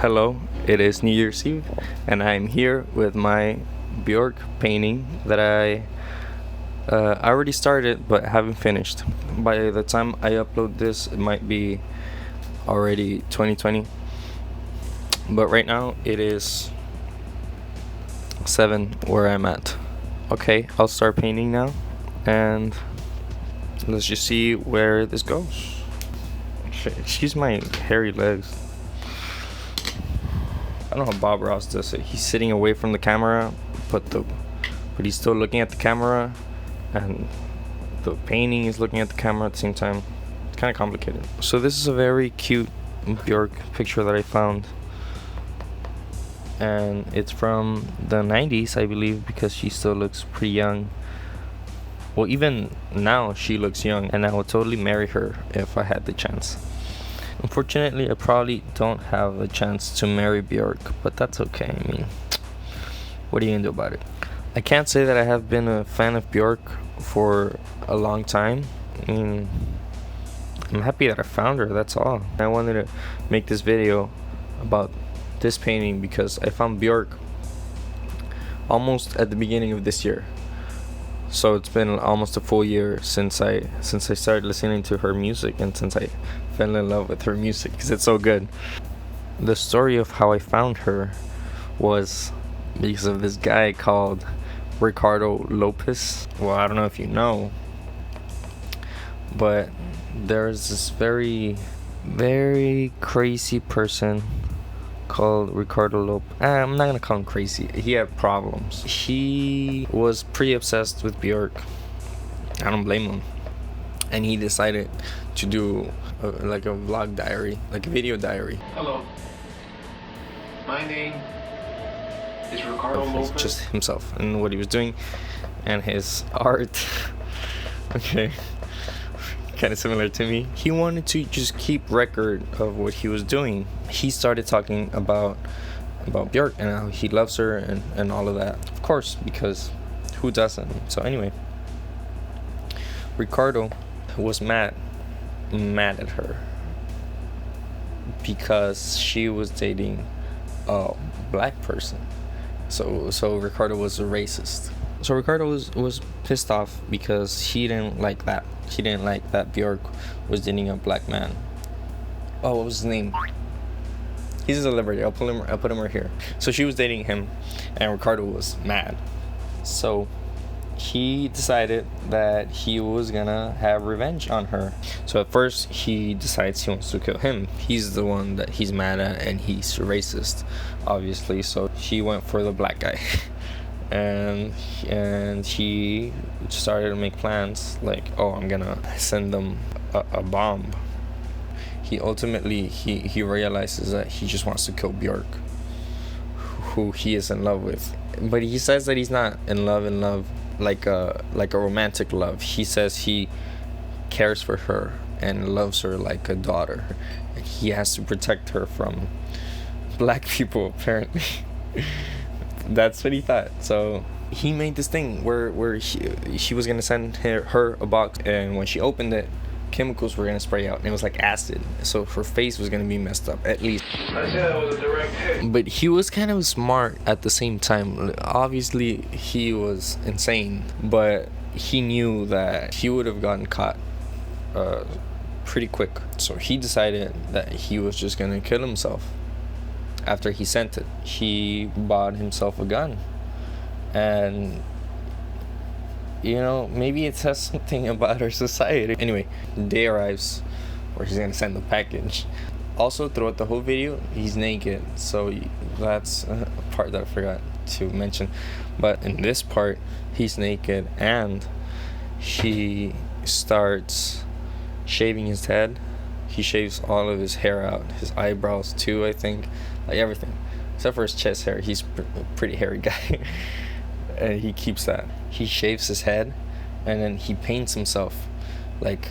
Hello, it is New Year's Eve, and I'm here with my Björk painting that I already started but haven't finished. By the time I upload this, it might be already 2020, but right now it is 7 where I'm at. Okay, I'll start painting now, and let's just see where this goes. Excuse my hairy legs. I don't know how Bob Ross does it. He's sitting away from the camera, but he's still looking at the camera, and the painting is looking at the camera at the same time. It's kind of complicated. So this is a very cute Björk picture that I found, and it's from the 90s, I believe, because she still looks pretty young. Well, even now she looks young, and I would totally marry her if I had the chance. Unfortunately, I probably don't have a chance to marry Björk, but that's okay. I mean, what are you gonna do about it? I can't say that I have been a fan of Björk for a long time. I mean, I'm happy that I found her, that's all. I wanted to make this video about this painting because I found Björk almost at the beginning of this year. So it's been almost a full year since I started listening to her music, and since I fell in love with her music because it's so good. The story of how I found her was because of this guy called Ricardo Lopez. Well, I don't know if you know, but there's this very crazy person called Ricardo Lopez. I'm not gonna call him crazy. He had problems. He was pretty obsessed with Björk. I don't blame him. And he decided to do a vlog diary, like a video diary. Hello. My name is Ricardo Lopez. Just himself and what he was doing and his art. Okay. Kind of similar to me. He wanted to just keep record of what he was doing. He started talking about Björk and how he loves her and all of that. Of course, because who doesn't? So anyway, Ricardo was mad at her because she was dating a black person. So Ricardo was a racist. So Ricardo was pissed off because he didn't like that. He didn't like that Björk was dating a black man. Oh, what was his name? He's a celebrity. I'll put him right here. So she was dating him, and Ricardo was mad. So he decided that he was gonna have revenge on her. So at first he decides he wants to kill him. He's the one that he's mad at, and he's racist, obviously. So he went for the black guy. And he started to make plans like, oh, I'm gonna send them a bomb. He ultimately he realizes that he just wants to kill Björk, who he is in love with. But he says that he's not in love like a romantic love. He says he cares for her and loves her like a daughter, and he has to protect her from black people, apparently. That's what he thought. So he made this thing where she was gonna send her a box, and when she opened it, chemicals were gonna spray out, and it was like acid. So her face was gonna be messed up, at least. I said that was a direct hit. But he was kind of smart at the same time. Obviously, he was insane, but he knew that he would have gotten caught pretty quick. So he decided that he was just gonna kill himself. After he sent it, he bought himself a gun, and maybe it says something about our society. Anyway, the day arrives where he's gonna send the package. Also, throughout the whole video, he's naked, so that's a part that I forgot to mention. But in this part, he's naked, and he starts shaving his head. He shaves all of his hair out, his eyebrows too, I think, like everything, except for his chest hair. He's a pretty hairy guy, and he keeps that. He shaves his head, and then he paints himself like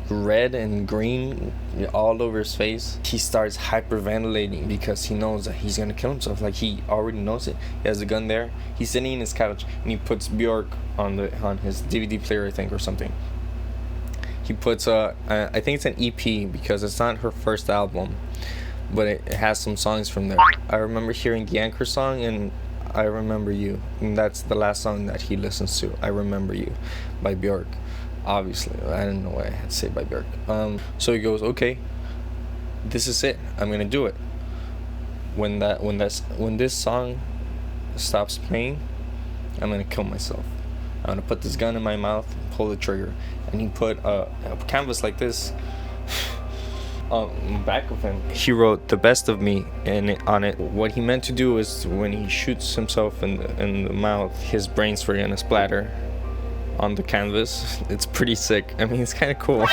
red and green all over his face. He starts hyperventilating because he knows that he's gonna kill himself. Like, he already knows it. He has a gun there. He's sitting in his couch, and he puts Björk on his DVD player, I think, or something. he puts I think it's an EP because it's not her first album, but it has some songs from there. I remember hearing the Anchor song and I Remember You, and that's the last song that he listens to. I Remember You by Björk. Obviously, I didn't know why I had to say by Björk. So he goes, okay, this is it. I'm gonna do it. When this song stops playing, I'm gonna kill myself. I'm gonna put this gun in my mouth, pull the trigger. And he put a canvas like this on the back of him. He wrote "The Best of Me" on it. What he meant to do is when he shoots himself in the mouth, his brains were gonna splatter on the canvas. It's pretty sick. I mean, it's kind of cool.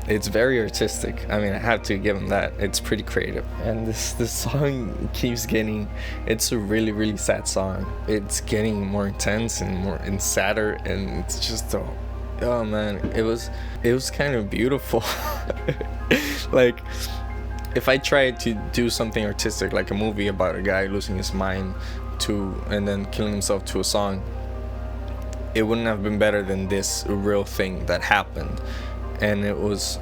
It's very artistic. I mean, I have to give him that. It's pretty creative. And this song keeps getting, it's a really, really sad song. It's getting more intense and sadder, and it's just oh man, it was kind of beautiful. Like, if I tried to do something artistic, like a movie about a guy losing his mind and then killing himself to a song, it wouldn't have been better than this real thing that happened. And it was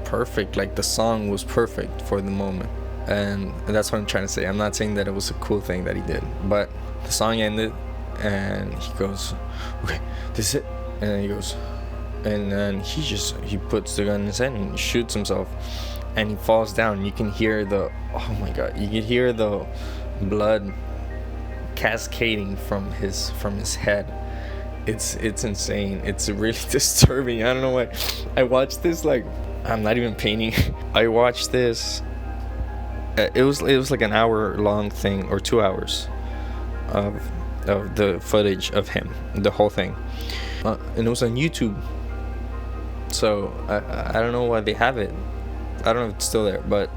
perfect. Like, the song was perfect for the moment, and that's what I'm trying to say. I'm not saying that it was a cool thing that he did, but the song ended and he goes, okay, this is it. And then he goes, and then he puts the gun in his head and shoots himself, and he falls down. You can hear oh my god, you can hear the blood cascading from his head. It's insane. It's really disturbing. I don't know why. I watched this, like, I'm not even painting. I watched this. It was like an hour long thing, or 2 hours of the footage of him, the whole thing, and it was on YouTube. So I don't know why they have it. I don't know if it's still there, but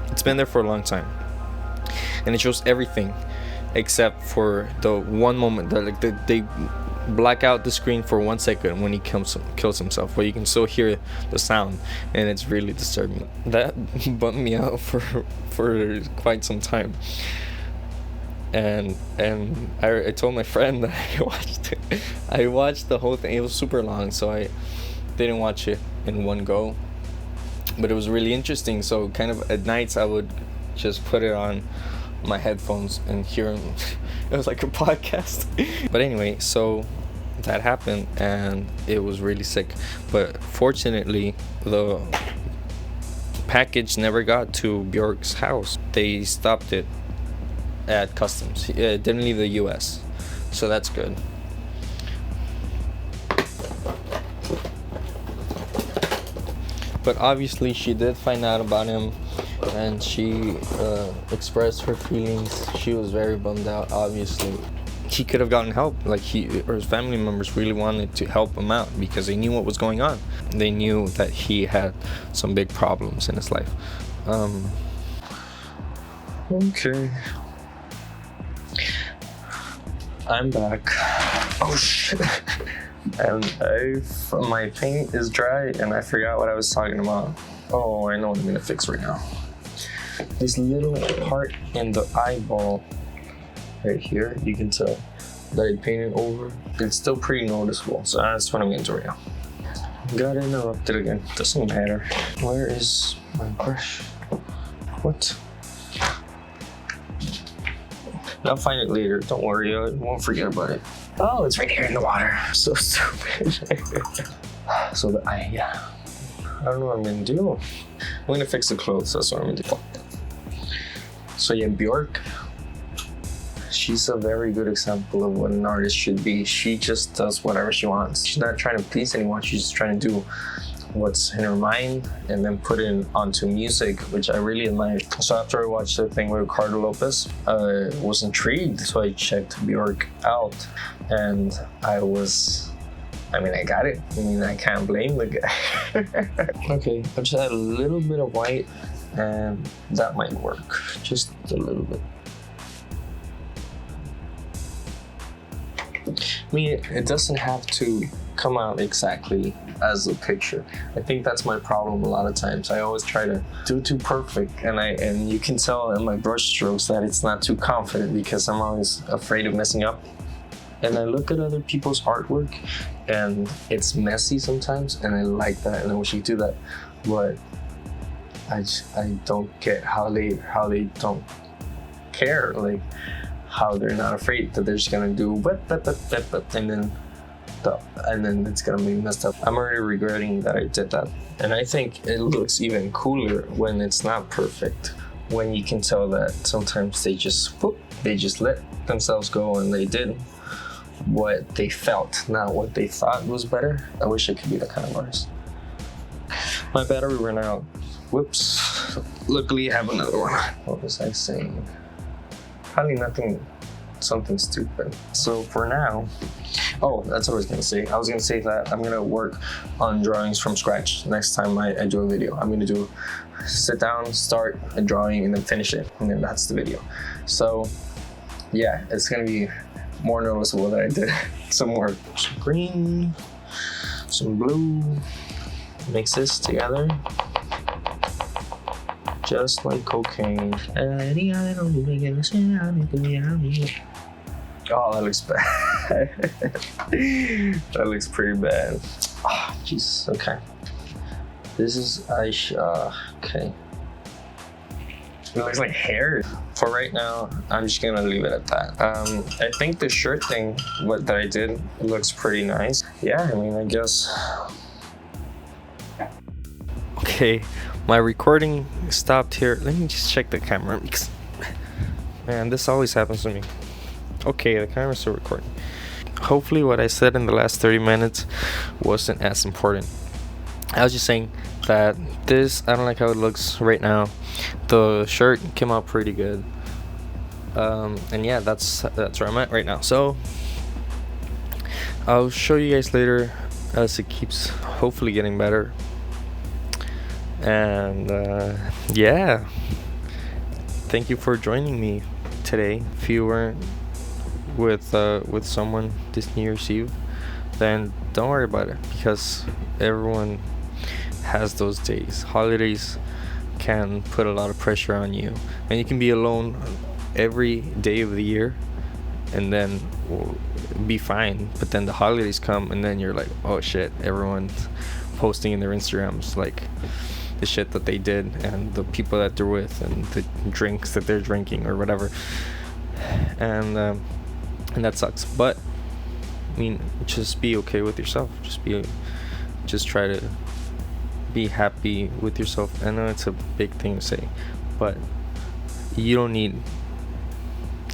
it's been there for a long time, and it shows everything except for the one moment that, like, they black out the screen for 1 second when he kills himself, but you can still hear the sound, and it's really disturbing. That bummed me out for quite some time, and I told my friend that I watched the whole thing. It was super long, so I didn't watch it in one go, but it was really interesting. So kind of at nights I would just put it on my headphones and hear him. It was like a podcast. But anyway, so that happened and it was really sick, but fortunately the package never got to Björk's house. They stopped it at customs. It didn't leave the US, so that's good. But obviously she did find out about him, and she expressed her feelings. She was very bummed out, obviously. He could have gotten help. Like, he or his family members really wanted to help him out because they knew what was going on. They knew that he had some big problems in his life. Okay. I'm back. Oh shit. And my paint is dry and I forgot what I was talking about. Oh, I know what I'm gonna fix right now. This little part in the eyeball right here, you can tell that I painted over. It's still pretty noticeable, so that's what I'm gonna do right now. Got interrupted again. Doesn't matter. Where is my brush? What? I'll find it later. Don't worry, I won't forget about it. Oh, it's right here in the water. So stupid. So I don't know what I'm gonna do. I'm gonna fix the clothes. That's what I'm gonna do. So yeah, Björk. She's a very good example of what an artist should be. She just does whatever she wants. She's not trying to please anyone. She's just trying to do what's in her mind and then put it onto music, which I really admire. So after I watched the thing with Ricardo Lopez, I was intrigued, so I checked Björk out, and I got it. I mean, I can't blame the guy. Okay, I just add a little bit of white, and that might work. Just a little bit. I mean, it doesn't have to come out exactly as a picture. I think that's my problem a lot of times. I always try to do too perfect, and you can tell in my brush strokes that it's not too confident because I'm always afraid of messing up. And I look at other people's artwork, and it's messy sometimes, and I like that, and I wish I could do that, but I don't get how they don't care, like how they're not afraid that they're just gonna do and then it's gonna be messed up. I'm already regretting that I did that, and I think it looks even cooler when it's not perfect. When you can tell that sometimes they just let themselves go and they did what they felt, not what they thought was better. I wish I could be that kind of artist. My battery ran out. Whoops. Luckily I have another one. What was I saying? Probably nothing, something stupid. So for now, that's what I was gonna say. I was gonna say that I'm gonna work on drawings from scratch next time I do a video. I'm gonna sit down, start a drawing, and then finish it, and then that's the video. So yeah, it's gonna be more noticeable that I did some more green, some blue, mix this together. Just like cocaine. Oh, that looks bad. That looks pretty bad. Oh, Jesus. Okay. This is okay. It looks like hair. For right now, I'm just gonna leave it at that. I think the shirt thing, that I did, looks pretty nice. Yeah, I mean, I guess. Okay, my recording stopped here. Let me just check the camera because, man, this always happens to me. Okay, the camera's still recording. Hopefully what I said in the last 30 minutes wasn't as important. I was just saying that I don't like how it looks right now. The shirt came out pretty good. And yeah, that's where I'm at right now. So I'll show you guys later as it keeps hopefully getting better. And yeah, thank you for joining me today. If you weren't with someone this New Year's Eve, then don't worry about it, because everyone has those days. Holidays can put a lot of pressure on you, and you can be alone every day of the year and then be fine, but then the holidays come and then you're like, oh shit, everyone's posting in their Instagrams like the shit that they did and the people that they're with and the drinks that they're drinking or whatever, and that sucks. But I mean, just be okay with yourself. Just try to be happy with yourself. I know it's a big thing to say, but you don't need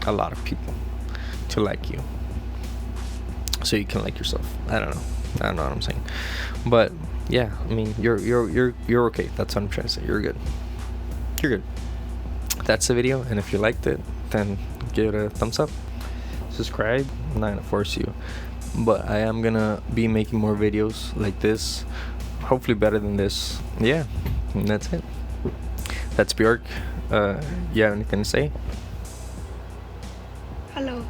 a lot of people to like you so you can like yourself. I don't know what I'm saying, but yeah, I mean, you're okay. That's what I'm trying to say. You're good. That's the video, and if you liked it, then give it a thumbs up, subscribe. I'm not gonna force you, but I am gonna be making more videos like this, hopefully better than this. Yeah, and that's it. That's Björk. You have anything to say? Hello,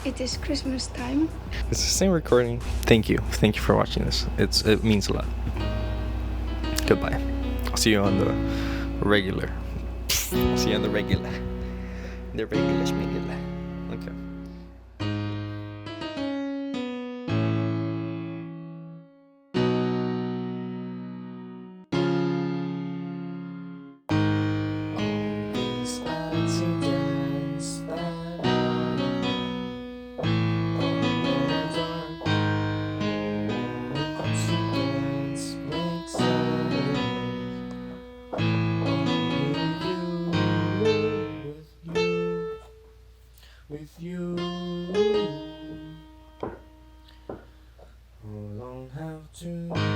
it is Christmas time. It's the same recording. Thank you for watching this. It means a lot. Goodbye. I'll see you on the regular. See you on the regular. The regular schmegula. Okay. With you, I don't have to.